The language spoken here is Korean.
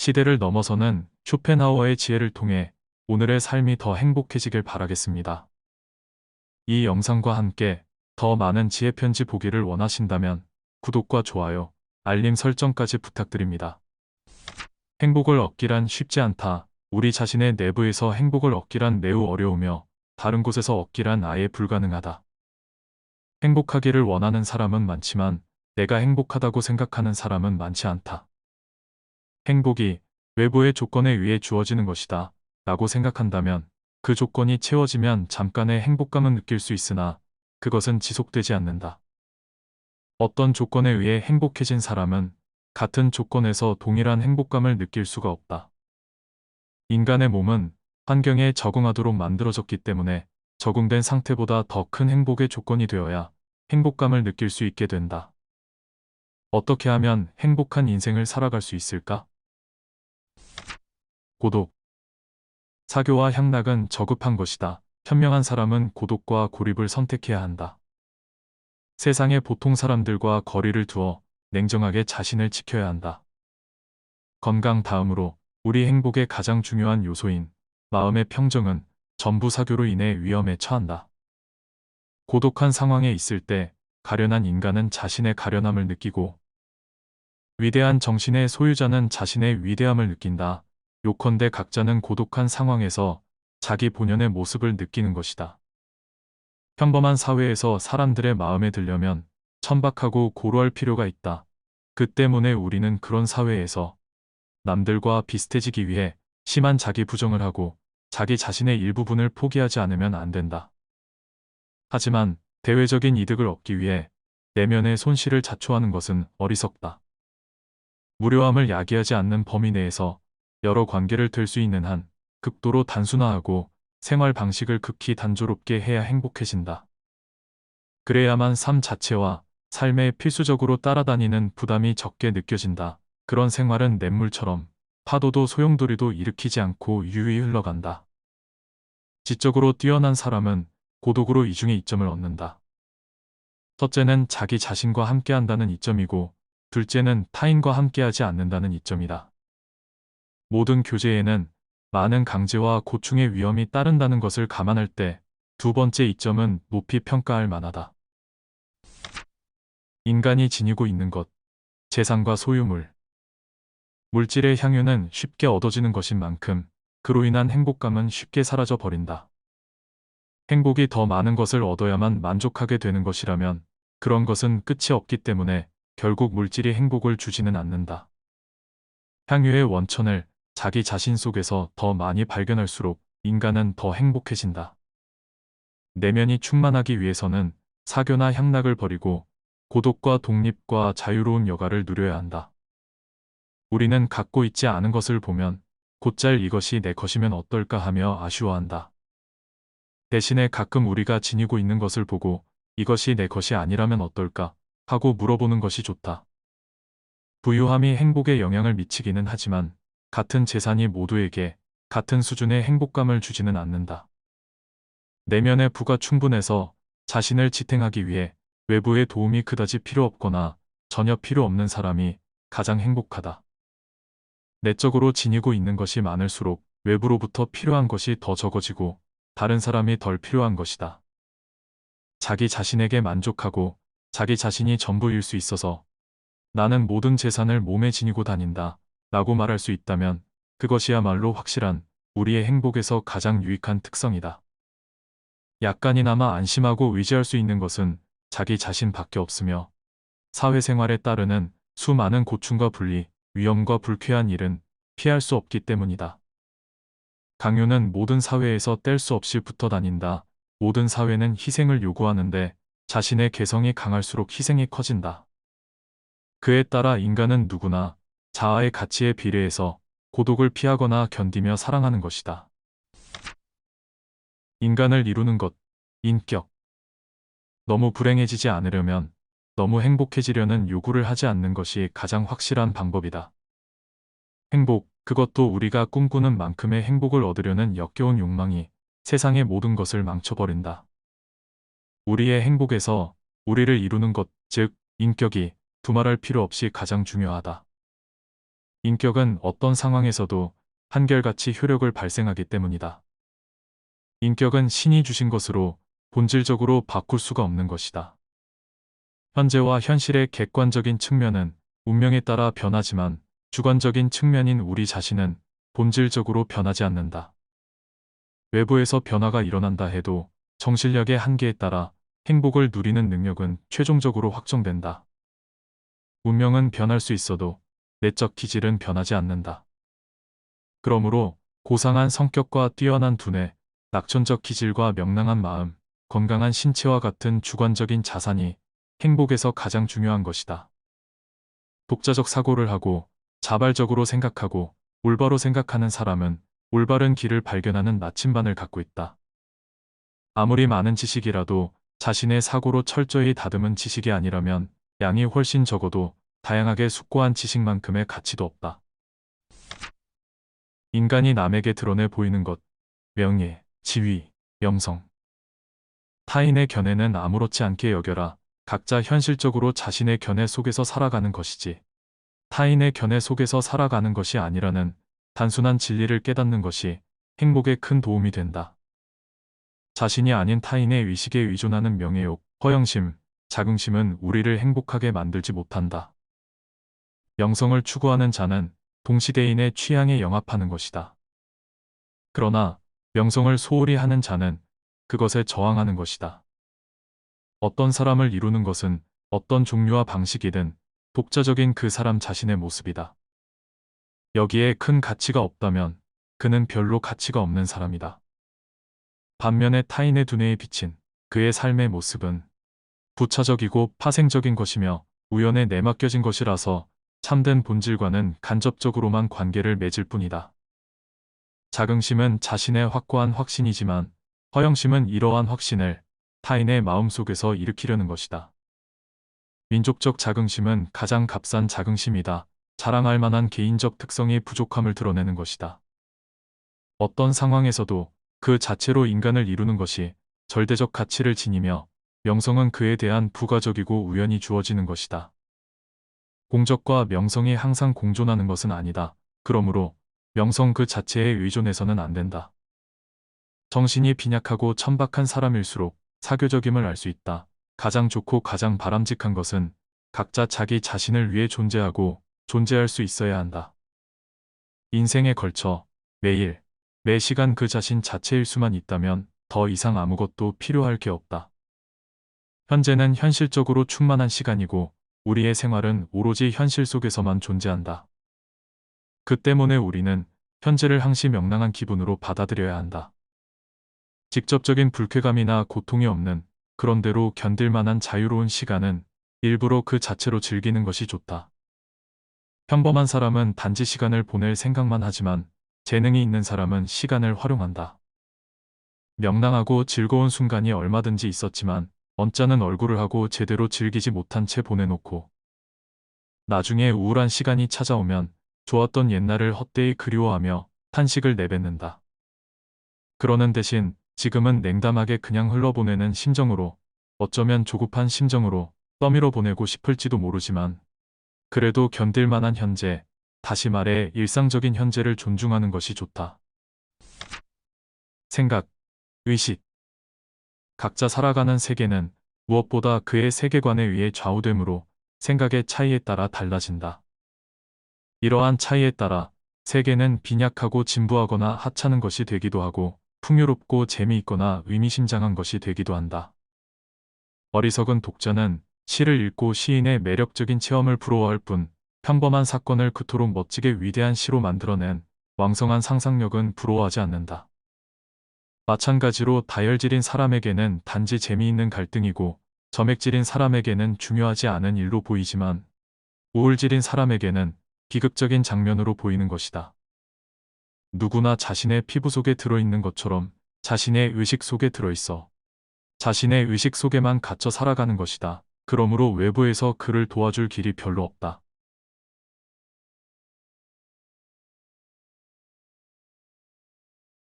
시대를 넘어서는 쇼펜하우어의 지혜를 통해 오늘의 삶이 더 행복해지길 바라겠습니다. 이 영상과 함께 더 많은 지혜 편지 보기를 원하신다면 구독과 좋아요, 알림 설정까지 부탁드립니다. 행복을 얻기란 쉽지 않다. 우리 자신의 내부에서 행복을 얻기란 매우 어려우며 다른 곳에서 얻기란 아예 불가능하다. 행복하기를 원하는 사람은 많지만 내가 행복하다고 생각하는 사람은 많지 않다. 행복이 외부의 조건에 의해 주어지는 것이다 라고 생각한다면 그 조건이 채워지면 잠깐의 행복감은 느낄 수 있으나 그것은 지속되지 않는다. 어떤 조건에 의해 행복해진 사람은 같은 조건에서 동일한 행복감을 느낄 수가 없다. 인간의 몸은 환경에 적응하도록 만들어졌기 때문에 적응된 상태보다 더 큰 행복의 조건이 되어야 행복감을 느낄 수 있게 된다. 어떻게 하면 행복한 인생을 살아갈 수 있을까? 고독. 사교와 향락은 저급한 것이다. 현명한 사람은 고독과 고립을 선택해야 한다. 세상의 보통 사람들과 거리를 두어 냉정하게 자신을 지켜야 한다. 건강 다음으로 우리 행복의 가장 중요한 요소인 마음의 평정은 전부 사교로 인해 위험에 처한다. 고독한 상황에 있을 때 가련한 인간은 자신의 가련함을 느끼고 위대한 정신의 소유자는 자신의 위대함을 느낀다. 요컨대 각자는 고독한 상황에서 자기 본연의 모습을 느끼는 것이다. 평범한 사회에서 사람들의 마음에 들려면 천박하고 고루할 필요가 있다. 그 때문에 우리는 그런 사회에서 남들과 비슷해지기 위해 심한 자기 부정을 하고 자기 자신의 일부분을 포기하지 않으면 안 된다. 하지만 대외적인 이득을 얻기 위해 내면의 손실을 자초하는 것은 어리석다. 무료함을 야기하지 않는 범위 내에서 여러 관계를 될 수 있는 한 극도로 단순화하고 생활 방식을 극히 단조롭게 해야 행복해진다. 그래야만 삶 자체와 삶에 필수적으로 따라다니는 부담이 적게 느껴진다. 그런 생활은 냇물처럼 파도도 소용돌이도 일으키지 않고 유유히 흘러간다. 지적으로 뛰어난 사람은 고독으로 이중의 이점을 얻는다. 첫째는 자기 자신과 함께한다는 이점이고 둘째는 타인과 함께하지 않는다는 이점이다. 모든 교제에는 많은 강제와 고충의 위험이 따른다는 것을 감안할 때 두 번째 이점은 높이 평가할 만하다. 인간이 지니고 있는 것, 재산과 소유물. 물질의 향유는 쉽게 얻어지는 것인 만큼 그로 인한 행복감은 쉽게 사라져 버린다. 행복이 더 많은 것을 얻어야만 만족하게 되는 것이라면 그런 것은 끝이 없기 때문에 결국 물질이 행복을 주지는 않는다. 향유의 원천을 자기 자신 속에서 더 많이 발견할수록 인간은 더 행복해진다. 내면이 충만하기 위해서는 사교나 향락을 버리고 고독과 독립과 자유로운 여가를 누려야 한다. 우리는 갖고 있지 않은 것을 보면 곧잘 이것이 내 것이면 어떨까 하며 아쉬워한다. 대신에 가끔 우리가 지니고 있는 것을 보고 이것이 내 것이 아니라면 어떨까 하고 물어보는 것이 좋다. 부유함이 행복에 영향을 미치기는 하지만 같은 재산이 모두에게 같은 수준의 행복감을 주지는 않는다. 내면의 부가 충분해서 자신을 지탱하기 위해 외부의 도움이 그다지 필요 없거나 전혀 필요 없는 사람이 가장 행복하다. 내적으로 지니고 있는 것이 많을수록 외부로부터 필요한 것이 더 적어지고 다른 사람이 덜 필요한 것이다. 자기 자신에게 만족하고 자기 자신이 전부일 수 있어서 나는 모든 재산을 몸에 지니고 다닌다 라고 말할 수 있다면 그것이야말로 확실한 우리의 행복에서 가장 유익한 특성이다. 약간이나마 안심하고 의지할 수 있는 것은 자기 자신밖에 없으며 사회생활에 따르는 수많은 고충과 분리, 위험과 불쾌한 일은 피할 수 없기 때문이다. 강요는 모든 사회에서 뗄 수 없이 붙어 다닌다. 모든 사회는 희생을 요구하는데 자신의 개성이 강할수록 희생이 커진다. 그에 따라 인간은 누구나 자아의 가치에 비례해서 고독을 피하거나 견디며 사랑하는 것이다. 인간을 이루는 것, 인격. 너무 불행해지지 않으려면 너무 행복해지려는 요구를 하지 않는 것이 가장 확실한 방법이다. 행복, 그것도 우리가 꿈꾸는 만큼의 행복을 얻으려는 역겨운 욕망이 세상의 모든 것을 망쳐버린다. 우리의 행복에서 우리를 이루는 것, 즉 인격이 두말할 필요 없이 가장 중요하다. 인격은 어떤 상황에서도 한결같이 효력을 발생하기 때문이다. 인격은 신이 주신 것으로 본질적으로 바꿀 수가 없는 것이다. 현재와 현실의 객관적인 측면은 운명에 따라 변하지만 주관적인 측면인 우리 자신은 본질적으로 변하지 않는다. 외부에서 변화가 일어난다 해도 정신력의 한계에 따라 행복을 누리는 능력은 최종적으로 확정된다. 운명은 변할 수 있어도 내적 기질은 변하지 않는다. 그러므로 고상한 성격과 뛰어난 두뇌, 낙천적 기질과 명랑한 마음, 건강한 신체와 같은 주관적인 자산이 행복에서 가장 중요한 것이다. 독자적 사고를 하고 자발적으로 생각하고 올바로 생각하는 사람은 올바른 길을 발견하는 나침반을 갖고 있다. 아무리 많은 지식이라도 자신의 사고로 철저히 다듬은 지식이 아니라면 양이 훨씬 적어도 다양하게 숙고한 지식만큼의 가치도 없다. 인간이 남에게 드러내 보이는 것, 명예, 지위, 명성. 타인의 견해는 아무렇지 않게 여겨라. 각자 현실적으로 자신의 견해 속에서 살아가는 것이지. 타인의 견해 속에서 살아가는 것이 아니라는 단순한 진리를 깨닫는 것이 행복에 큰 도움이 된다. 자신이 아닌 타인의 의식에 의존하는 명예욕, 허영심, 자긍심은 우리를 행복하게 만들지 못한다. 명성을 추구하는 자는 동시대인의 취향에 영합하는 것이다. 그러나 명성을 소홀히 하는 자는 그것에 저항하는 것이다. 어떤 사람을 이루는 것은 어떤 종류와 방식이든 독자적인 그 사람 자신의 모습이다. 여기에 큰 가치가 없다면 그는 별로 가치가 없는 사람이다. 반면에 타인의 두뇌에 비친 그의 삶의 모습은 부차적이고 파생적인 것이며 우연에 내맡겨진 것이라서 참된 본질과는 간접적으로만 관계를 맺을 뿐이다. 자긍심은 자신의 확고한 확신이지만 허영심은 이러한 확신을 타인의 마음속에서 일으키려는 것이다. 민족적 자긍심은 가장 값싼 자긍심이다. 자랑할 만한 개인적 특성이 부족함을 드러내는 것이다. 어떤 상황에서도 그 자체로 인간을 이루는 것이 절대적 가치를 지니며 명성은 그에 대한 부가적이고 우연히 주어지는 것이다. 공적과 명성이 항상 공존하는 것은 아니다. 그러므로 명성 그 자체에 의존해서는 안 된다. 정신이 빈약하고 천박한 사람일수록 사교적임을 알 수 있다. 가장 좋고 가장 바람직한 것은 각자 자기 자신을 위해 존재하고 존재할 수 있어야 한다. 인생에 걸쳐 매일, 매 시간 그 자신 자체일 수만 있다면 더 이상 아무것도 필요할 게 없다. 현재는 현실적으로 충만한 시간이고 우리의 생활은 오로지 현실 속에서만 존재한다. 그 때문에 우리는 현재를 항시 명랑한 기분으로 받아들여야 한다. 직접적인 불쾌감이나 고통이 없는 그런대로 견딜 만한 자유로운 시간은 일부러 그 자체로 즐기는 것이 좋다. 평범한 사람은 단지 시간을 보낼 생각만 하지만 재능이 있는 사람은 시간을 활용한다. 명랑하고 즐거운 순간이 얼마든지 있었지만 언짢은 얼굴을 하고 제대로 즐기지 못한 채 보내놓고 나중에 우울한 시간이 찾아오면 좋았던 옛날을 헛되이 그리워하며 탄식을 내뱉는다. 그러는 대신 지금은 냉담하게 그냥 흘러보내는 심정으로, 어쩌면 조급한 심정으로 떠밀어 보내고 싶을지도 모르지만 그래도 견딜 만한 현재, 다시 말해 일상적인 현재를 존중하는 것이 좋다. 생각, 의식. 각자 살아가는 세계는 무엇보다 그의 세계관에 의해 좌우되므로 생각의 차이에 따라 달라진다. 이러한 차이에 따라 세계는 빈약하고 진부하거나 하찮은 것이 되기도 하고 풍요롭고 재미있거나 의미심장한 것이 되기도 한다. 어리석은 독자는 시를 읽고 시인의 매력적인 체험을 부러워할 뿐 평범한 사건을 그토록 멋지게 위대한 시로 만들어낸 왕성한 상상력은 부러워하지 않는다. 마찬가지로 다혈질인 사람에게는 단지 재미있는 갈등이고 점액질인 사람에게는 중요하지 않은 일로 보이지만 우울질인 사람에게는 비극적인 장면으로 보이는 것이다. 누구나 자신의 피부 속에 들어있는 것처럼 자신의 의식 속에 들어있어 자신의 의식 속에만 갇혀 살아가는 것이다. 그러므로 외부에서 그를 도와줄 길이 별로 없다.